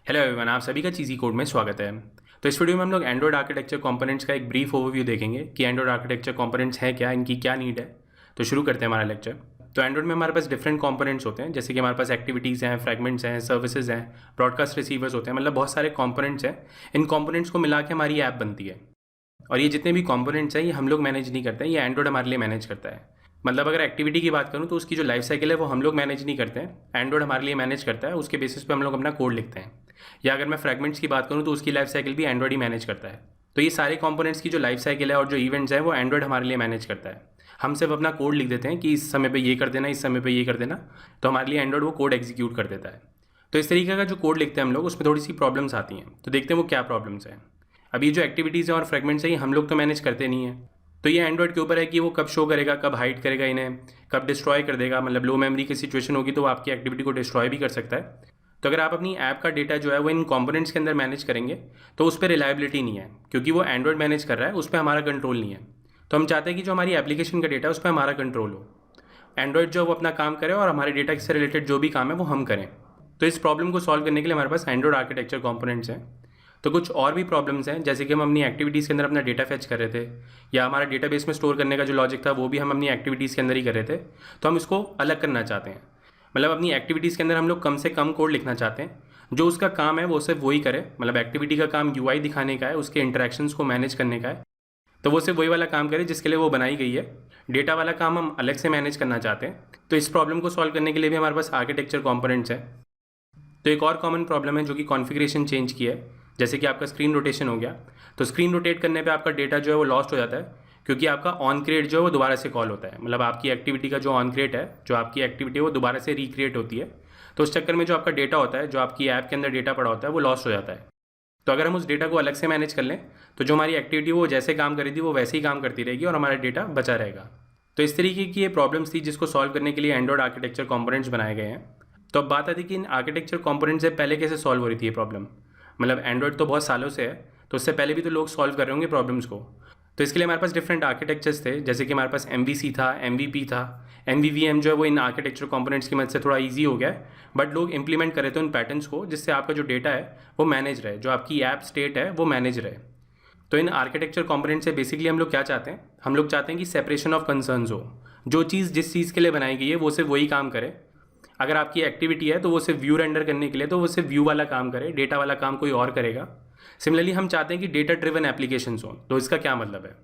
Hello everyone, आप सभी का चीज़ी कोड में स्वागत है। तो इस वीडियो में हम लोग एंड्रॉयड आर्किटेक्चर कंपोनेंट्स का एक ब्रीफ ओवरव्यू देखेंगे कि एंड्रॉयड आर्किटेक्चर कंपोनेंट्स हैं क्या, इनकी क्या नीड है। तो शुरू करते हैं हमारा लेक्चर। तो एंड्रॉयड में हमारे पास डिफरेंट कंपोनेंट्स होते हैं, जैसे कि हमारे पास एक्टिविटीज़ हैं, फ्रैगमेंट्स हैं, सर्विसेज हैं, ब्रॉडकास्ट रिसीवर्स होते हैं, मतलब बहुत सारे कंपोनेंट्स हैं। इन कंपोनेंट्स को मिला के हमारी ऐप बनती है। और ये जितने भी कंपोनेंट्स हैं ये हम लोग मैनेज नहीं करते हैं, ये एंड्रॉयड हमारे लिए मैनेज करता है। मतलब अगर एक्टिविटी की बात करूँ तो उसकी जो लाइफ साइकिल है वो हम लोग मैनेज नहीं करते हैं, एंड्रॉयड हमारे लिए मैनेज करता है। उसके बेसिस पे हम लोग अपना कोड लिखते हैं। या अगर मैं फ्रैगमेंट्स की बात करूँ तो उसकी लाइफ साइकिल भी एंड्रॉयड ही मैनेज करता है। तो ये सारे कंपोनेंट्स की जो लाइफ साइकिल है और जो इवेंट्स हैं वो एंड्रॉयड हमारे लिए मैनेज करता है। हम सिर्फ अपना कोड लिख देते हैं कि इस समय पे ये कर देना, इस समय पे ये कर देना, तो हमारे लिए एंड्रॉयड वो कोड एग्जीक्यूट कर देता है। तो इस तरीके का जो कोड लिखते हैं हम लोग, उसमें थोड़ी सी प्रॉब्लम्स आती हैं। तो देखते हैं वो क्या प्रॉब्लम्स हैं। अब ये जो एक्टिविटीज़ हैं और फ्रेगमेंट्स हैं ये हम लोग तो मैनेज करते नहीं हैं। तो ये एंड्रॉयड के ऊपर है कि वो कब शो करेगा, कब हाइड करेगा इन्हें, कब डिस्ट्रॉय कर देगा। मतलब लो मेमोरी की सिचुएशन होगी तो वो आपकी एक्टिविटी को डिस्ट्रॉय भी कर सकता है। तो अगर आप अपनी ऐप का डेटा जो है वो इन कंपोनेंट्स के अंदर मैनेज करेंगे तो उस पर रिलायबिलिटी नहीं है, क्योंकि वो एंड्रॉयड मैनेज कर रहा है, उस पर हमारा कंट्रोल नहीं है। तो हम चाहते हैं कि जो हमारी एप्लीकेशन का डेटा है उस पर हमारा कंट्रोल हो। एंड्रॉयड जो वो अपना काम करे और हमारे डेटा से रिलेटेड जो भी काम है वो हम करें। तो इस प्रॉब्लम को सॉल्व करने के लिए हमारे पास एंड्रॉयड आर्किटेक्चर कंपोनेंट्स हैं। तो कुछ और भी प्रॉब्लम्स हैं, जैसे कि हम अपनी एक्टिविटीज़ के अंदर अपना डेटा फैच कर रहे थे, या हमारा डेटाबेस में स्टोर करने का जो लॉजिक था वो भी हम अपनी एक्टिविटीज़ के अंदर ही कर रहे थे। तो हम इसको अलग करना चाहते हैं। मतलब अपनी एक्टिविटीज़ के अंदर हम लोग कम से कम कोड लिखना चाहते हैं। जो उसका काम है वो सिर्फ वही करे। मतलब एक्टिविटी का काम यूआई दिखाने का है, उसके इंटरेक्शंस को मैनेज करने का है, तो वो सिर्फ वही वाला काम करे जिसके लिए वो बनाई गई है। डेटा वाला काम हम अलग से मैनेज करना चाहते हैं। तो इस प्रॉब्लम को सॉल्व करने के लिए भी हमारे पास आर्किटेक्चर कंपोनेंट्स है। तो एक और कॉमन प्रॉब्लम है जो कि कॉन्फ़िगरेशन चेंज की है। जैसे कि आपका स्क्रीन रोटेशन हो गया, तो स्क्रीन रोटेट करने पे आपका डेटा जो है वो लॉस्ट हो जाता है, क्योंकि आपका ऑन क्रिएट जो है वो दोबारा से कॉल होता है। मतलब आपकी एक्टिविटी का जो ऑन क्रिएट है, जो आपकी एक्टिविटी है वो दोबारा से रिक्रिएट होती है। तो उस चक्कर में जो आपका डेटा होता है, जो आपकी ऐप के अंदर डेटा पड़ा होता है, वो लॉस्ट हो जाता है। तो अगर हम उस डेटा को अलग से मैनेज कर लें तो जो हमारी एक्टिविटी वो जैसे काम कर रही थी वो वैसे ही काम करती रहेगी और हमारा डेटा बचा रहेगा। तो इस तरीके की ये प्रॉब्लम्स थी जिसको सॉल्व करने के लिए एंड्रॉयड आर्किटेक्चर कंपोनेंट्स बनाए गए हैं। तो अब बात आती है कि इन आर्किटेक्चर कंपोनेंट्स से पहले कैसे सॉल्व हो रही थी ये प्रॉब्लम। मतलब एंड्रॉयड तो बहुत सालों से है, तो उससे पहले भी तो लोग सॉल्व कर रहे होंगे प्रॉब्लम्स को। तो इसके लिए हमारे पास डिफरेंट आर्किटेक्चर्स थे, जैसे कि हमारे पास MVC था, MVP था। MVVM जो है वो इन आर्किटेक्चर कंपोनेंट्स की मदद से थोड़ा ईजी हो गया है, बट लोग इंप्लीमेंट करे तो इन पैटर्न्स को, जिससे आपका जो डेटा है वो मैनेज रहे, जो आपकी ऐप स्टेट है वो मैनेज रहे। तो इन आर्किटेक्चर कंपोनेंट से बेसिकली हम लोग क्या चाहते हैं, हम लोग चाहते हैं कि सेपरेशन ऑफ कंसर्न्स हो। जो चीज़ जिस चीज़ के लिए बनाई गई है वो सिर्फ वही काम करे। अगर आपकी एक्टिविटी है तो वो सिर्फ व्यू रेंडर करने के लिए, तो वो सिर्फ व्यू वाला काम करे, डेटा वाला काम कोई और करेगा। सिमिलरली हम चाहते हैं कि डेटा ड्रिवन एप्लीकेशंस हो। तो इसका क्या मतलब है,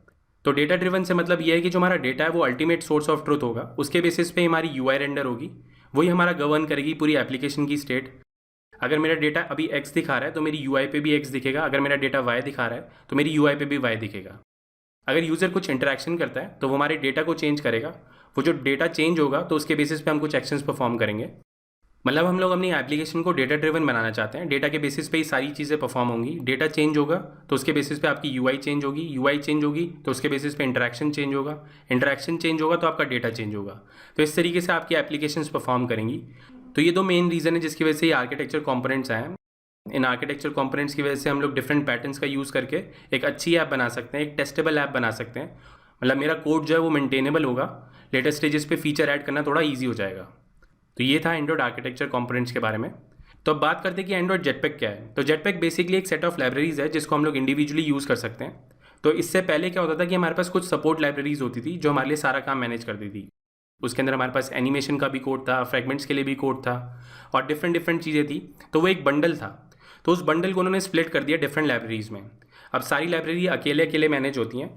तो डेटा ड्रिवन से मतलब ये है कि जो हमारा डेटा है वो अल्टीमेट सोर्स ऑफ ट्रुथ होगा, उसके बेसिस पे हमारी UI रेंडर होगी, वही हमारा गवर्न करेगी पूरी एप्लीकेशन की स्टेट। अगर मेरा डेटा अभी X दिखा रहा है तो मेरी UI पे भी X दिखेगा, अगर मेरा डेटा Y दिखा रहा है तो मेरी UI पे भी Y दिखेगा। अगर यूज़र कुछ इंटरेक्शन करता है तो वो हमारे डेटा को चेंज करेगा। वो जो डेटा चेंज होगा तो उसके बेसिस पे हम कुछ एक्शंस परफॉर्म करेंगे। मतलब हम लोग अपनी एप्लीकेशन को डेटा ड्रिवन बनाना चाहते हैं। डेटा के बेसिस पे ही सारी चीज़ें परफॉर्म होंगी। डेटा चेंज होगा तो उसके बेसिस पे आपकी UI चेंज होगी, UI चेंज होगी तो उसके बेसिस पे इंटरेक्शन चेंज होगा, इंटरेक्शन चेंज होगा तो आपका डेटा चेंज होगा। तो इस तरीके से आपकी एप्लीकेशंस परफॉर्म करेंगी। तो ये दो मेन रीज़न है जिसकी वजह से ये आर्किटेक्चर कंपोनेंट्स आए हैं। इन आर्किटेक्चर कंपोनेंट्स की वजह से हम लोग डिफरेंट पैटर्न्स का यूज़ करके एक अच्छी ऐप बना सकते हैं, एक टेस्टेबल ऐप बना सकते हैं। मतलब मेरा कोड जो है वो मेंटेनेबल होगा, latest stages pay feature add करना थोड़ा ईजी हो जाएगा। तो ये था एंड्रॉयड आर्किटेक्चर कंपोनेंट्स के बारे में। तो अब बात करते हैं कि एंड्रॉयड जेटपैक क्या है। तो जेटपैक बेसिकली एक सेट ऑफ लाइब्रेरीज है जिसको हम लोग इंडिविजुअली यूज़ कर सकते हैं। तो इससे पहले क्या होता था कि हमारे पास कुछ सपोर्ट लाइब्रेरीज होती थी जो हमारे लिए सारा काम मैनेज करती थी। उसके अंदर हमारे पास एनिमेशन का भी कोड था, फ्रेगमेंट्स के लिए भी कोड था, और डिफरेंट डिफरेंट चीज़ें थी। तो वो एक बंडल था। तो उस बंडल को उन्होंने स्प्लिट कर दिया डिफरेंट लाइब्रेरीज में। अब सारी लाइब्रेरी अकेले अकेले मैनेज होती हैं।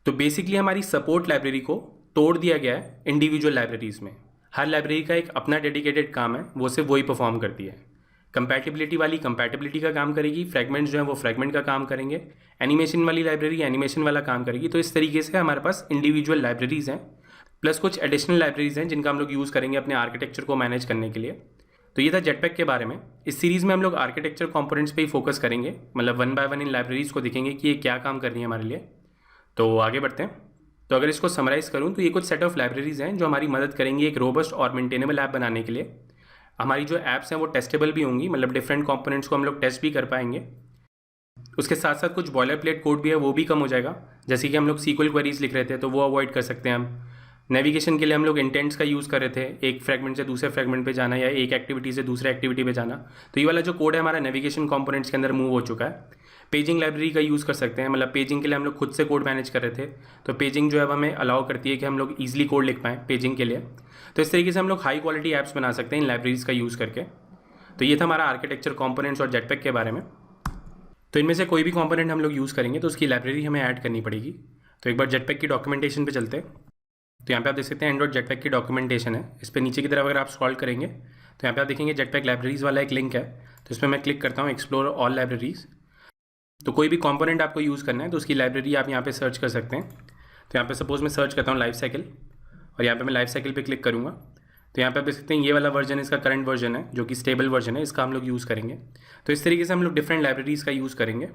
तो बेसिकली हमारी सपोर्ट लाइब्रेरी को तोड़ दिया गया है इंडिविजुअल लाइब्रेरीज में। हर लाइब्रेरी का एक अपना डेडिकेटेड काम है, वो सिर्फ वही परफॉर्म करती है। कंपैटिबिलिटी वाली कंपैटिबिलिटी का काम करेगी, फ्रेगमेंट्स जो है वो फ्रेगमेंट का काम करेंगे, एनिमेशन वाली लाइब्रेरी एनिमेशन वाला काम करेगी। तो इस तरीके से हमारे पास इंडिविजुअल लाइब्रेरीज हैं, प्लस कुछ एडिशनल लाइब्रेरीज हैं जिनका हम लोग यूज़ करेंगे अपने आर्किटेक्चर को मैनेज करने के लिए। तो ये था जेटपैक के बारे में। इस सीरीज़ में हम लोग आर्किटेक्चर कंपोनेंट्स पे ही फोकस करेंगे, मतलब one by one in libraries को देखेंगे कि ये क्या काम कर रही है हमारे लिए। तो आगे बढ़ते हैं। तो अगर इसको समराइज़ करूँ तो ये कुछ सेट ऑफ लाइब्रेरीज हैं जो हमारी मदद करेंगी एक रोबस्ट और मेंटेनेबल ऐप बनाने के लिए। हमारी जो ऐप्स हैं वो टेस्टेबल भी होंगी, मतलब डिफरेंट कंपोनेंट्स को हम लोग टेस्ट भी कर पाएंगे। उसके साथ साथ कुछ बॉयलर प्लेट कोड भी है, वो भी कम हो जाएगा। जैसे कि हम लोग SQL क्वेरीज लिख रहे थे तो वो अवॉइड कर सकते हैं हम। नेविगेशन के लिए हम लोग इंटेंट्स का यूज़ कर रहे थे, एक फ्रेगमेंट से दूसरे फ्रेगमेंट पे जाना या एक एक्टिविटी से दूसरे एक्टिविटी पे जाना। तो ये वाला जो कोड है हमारा नेविगेशन कंपोनेंट्स के अंदर मूव हो चुका है। पेजिंग लाइब्रेरी का यूज़ कर सकते हैं, मतलब पेजिंग के लिए हम लोग खुद से कोड मैनेज कर रहे थे, तो पेजिंग जो है अब हमें अलाउ करती है कि हम लोग ईजिली कोड लिख पाएँ पेजिंग के लिए। तो इस तरीके से हम लोग हाई क्वालिटी ऐप्स बना सकते हैं इन लाइब्रेरीज़ का यूज़ करके। तो ये था हमारा आर्किटेक्चर कंपोनेंट्स और जेटपैक के बारे में। तो इनमें से कोई भी कंपोनेंट हम लोग यूज़ करेंगे तो उसकी लाइब्रेरी हमें ऐड करनी पड़ेगी। तो एक बार जेटपैक की डॉक्यूमेंटेशन पे चलते हैं। तो यहाँ पे आप देख सकते हैं एंड्रॉइड जेटपैक की डॉक्यूमेंटेशन है। इस पर नीचे की तरफ अगर आप स्क्रॉल करेंगे तो यहाँ पे आप देखेंगे जेटपैक लाइब्रेरीज़ वाला एक लिंक है। तो इस पर मैं क्लिक करता हूँ एक्सप्लोर ऑल लाइब्रेरीज़। तो कोई भी कंपोनेंट आपको यूज़ करना है तो उसकी लाइब्रेरी आप यहाँ पे सर्च कर सकते हैं। तो यहाँ पे सपोज़ मैं सर्च करता हूँ लाइफ साइकिल, और यहाँ पे मैं लाइफ साइकिल पे क्लिक करूँगा। तो यहाँ पे आप देख सकते हैं ये वाला वर्जन इसका करंट वर्जन है, जो कि स्टेबल वर्जन है, इसका हम लोग यूज़ करेंगे। तो इस तरीके से हम लोग डिफरेंट लाइब्रेरीज़ का यूज़ करेंगे।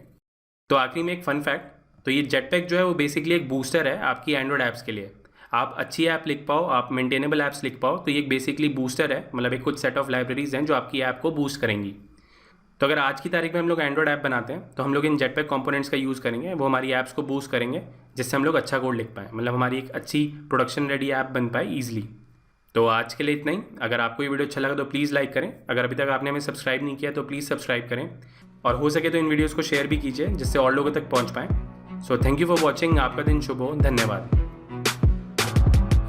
तो आखिरी में एक फ़न फैक्ट, तो ये जेटपैक जो है वो बेसिकली एक बूस्टर है आपकी एंड्रॉइड ऐप्स के लिए। आप अच्छी ऐप लिख पाओ, आप मेंटेनेबल ऐप्स लिख पाओ, तो ये एक बेसिकली बूस्टर है, मतलब एक कुछ सेट ऑफ लाइब्रेरीज़ हैं जो आपकी ऐप को बूस्ट करेंगी। तो अगर आज की तारीख में हम लोग एंड्रॉइड ऐप बनाते हैं तो हम लोग इन जेटपैक कंपोनेंट्स का यूज़ करेंगे, वो हमारी ऐप्स को बूस्ट करेंगे, जिससे हम लोग अच्छा कोड लिख पाएँ, मतलब हमारी एक अच्छी प्रोडक्शन रेडी ऐप बन पाए ईजिली। तो आज के लिए इतना ही। अगर आपको ये वीडियो अच्छा लगा तो प्लीज़ लाइक करें, अगर अभी तक आपने हमें सब्सक्राइब नहीं किया तो प्लीज़ सब्सक्राइब करें, और हो सके तो इन वीडियोज़ को शेयर भी कीजिए जिससे और लोगों तक पहुँच पाएँ। So thank you for watching. आपका दिन शुभ हो। धन्यवाद।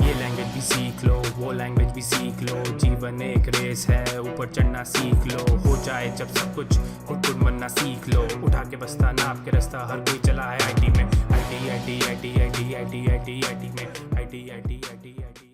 ये लैंग्वेज भी सीख लो, वो लैंग्वेज भी सीख लो, जीवन एक रेस है, ऊपर चढ़ना सीख लो, हो जाए जब सब कुछ खुद खुद बनना सीख लो, उठा के बस्ता नाप के रास्ता हर कोई चला है आईटी में, आईटी में, आईटी